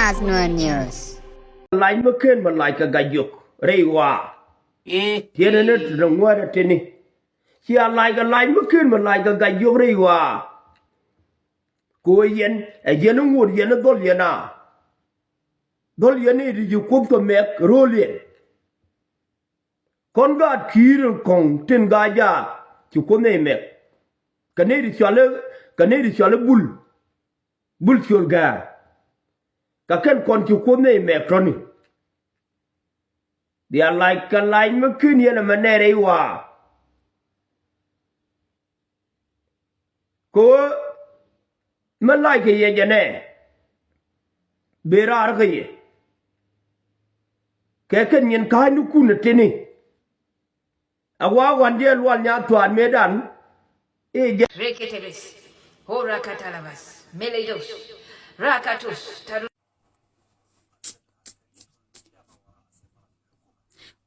Naath Nuer News. Line McKen, but like a gayuk, Rewa. Tienet, the water tinny. She are like a line McKen, but like a gayuk, Rewa. Go yen, a yen wood, yen a doliana. Doliana, did you cook to make rolling? Conrad Kir Kong, Tin Gaya, you come make. Canadian bull. Bull your guy. Kakan konti kone me kroni. They are like a line McCuny and a manere wa. Ko malike ye jane. Berargaye. Kakan yen kainu kuna tini. Awa one dear one yatuan medan. Reketeles, Hora Catalavas, Meledos, Rakatus, Taru.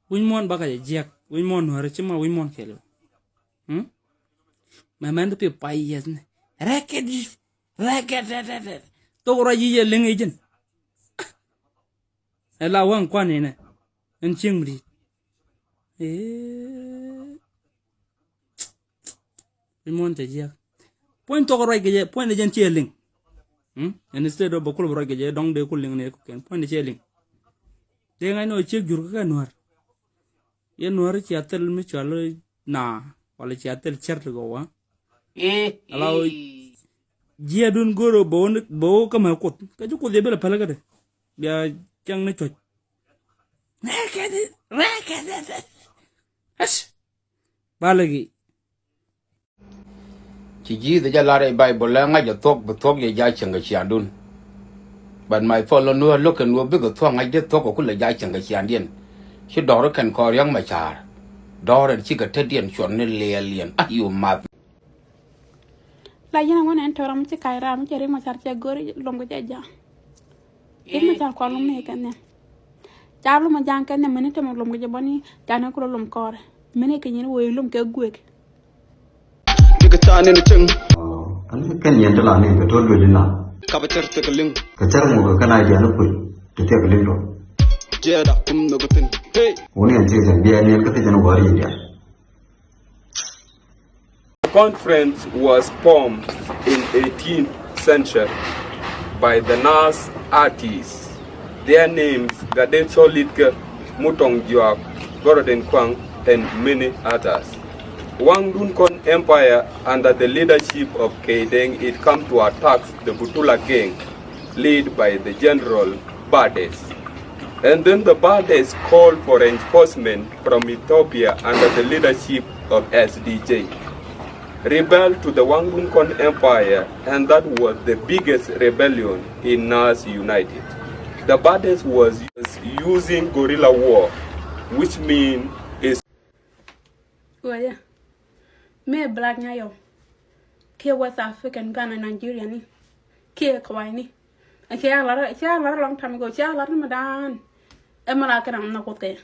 Wimon baga jack, Wimon Horachima, Wimon Kello. My man to be pie, racket, Tora ye ling agent. Allow one quan in it, and chimney. Wimon the jack. Point to right, point again chilling. And instead of Bokul Ragaja, don't they cooling neck and point the chilling. Then I know check your Nuer. Yen Nuer chattel mutual na, while chattel chertogo. Allow Giadun Guru bone, bow come a coat. Can you call the bell pelagade? They are young nature. Racket. Hush. Balagi. Chỉ the Jalare Bible language you talk but talk ye jachanga chiandun. But my fellow no look and no big tongue I did talk of Kula jachanga chiandian. She daughter can call young my child. Daughter and chica teddy and shornelly alien. Ah, you mad. La yana wana entoram ti kaira mi chere ma charche gori longo jaja. Ima char kwa lume kene. Charlo ma janka ne menete mo longo jabani jana ko lom kore. Mene kenyen wo lom ke gwek. Kecaan ini ceng. Kan kan yang telah ni betul betul na. Kabacar tekeling. Kecar mu kan aja nak pun. Kita keling tu. Jeda nugutin. Hey. Oni yang cakap dia ni kata jangan worry dia. The conference was formed in 18th century by the Naath artists. Their names Gaden Solitke, Mutong Juak, Goroden Kwang, and many others. Wang Dunkon Empire, under the leadership of Keideng, it come to attack the Butula gang, led by the General Bades. And then the Bades called for reinforcement from Ethiopia under the leadership of SDJ. Rebelled to the Wang Dunkon Empire, and that was the biggest rebellion in Naath United. The Bades was using guerrilla war, which means is. Oh yeah. Me black nyayo. Ke West African Ghana Nigeria ni. Ke Kawai ni. Ke a lot long time ago. Ke a lot Ramadan. Emala kana na kote.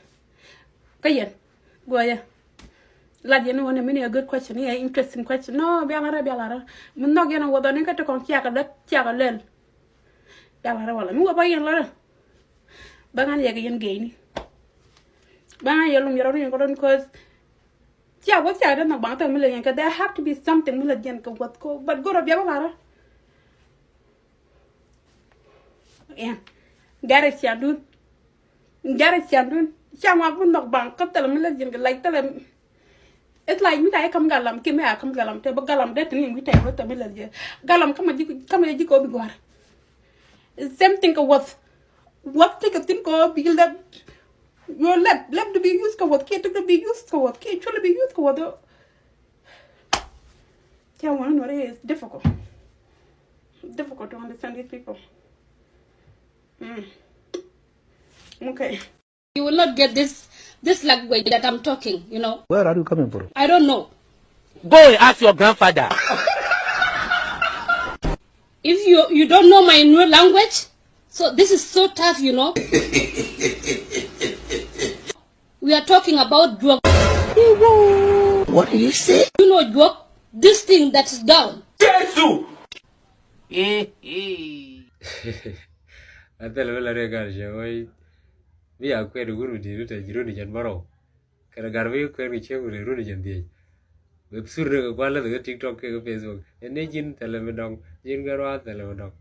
Kayen. Go ya. La you know many a good question. Yeah, interesting question. No, be alara. Mun no gena wodo ni ka to kon kiaka lel. Be alara wala. Mu ba yen la. Bangan ya yen gaini. Bangan yelum yaro ni ko don cause yeah, what's the other about a million? Because there have to be something million what go, but go to Bialara. Yeah, Gareth Yadun. Shama would not bank, cut the million like tell them. It's like me, I come galam, came here, come galam, table galam, that and we take what a million. Galam, come and you go bigor. Same thing of what take a thing of build up. You're left to be used for what can't to be used for what can't truly be used for what yeah, one way is difficult to understand these people. Okay. You will not get this language that I'm talking, you know. Where are you coming from? I don't know. Go and ask your grandfather. If you don't know my new language, so this is so tough, you know. We are talking about drug. What do you say? You know drug? This thing that is down. Jesus! Ate le la re gar je oi. Mi a kwe guru di rute jiru ni jan baro. Kara garbe kwe ni che guru ru ni jan di. Web sur re ko la de TikTok ke Facebook. Ene jin tele me dong. Jin garwa tele me dong.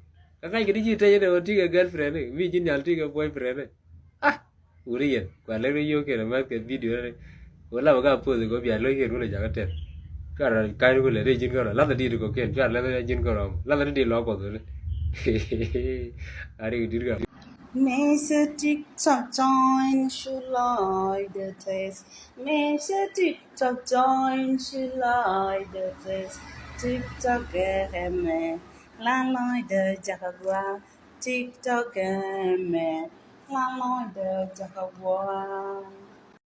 Ka gidi ji te ne oti ga girlfriend ni. Mi jin yal ti ga boyfriend. Ah. Uri yen. Kwa le yo ke na ma ke video ne. Wala ga pose ko bia lo ke ru le ja ka te. Kara kai ru le re jin garo. La de di ko ken. Kara le jin garo. La de di lo ko de. Ari di ga. Mr. TikTok join, she like the taste. Mr. TikTok join, she like the taste. TikTok me, la like the jaguar. TikTok me, la like the jaguar.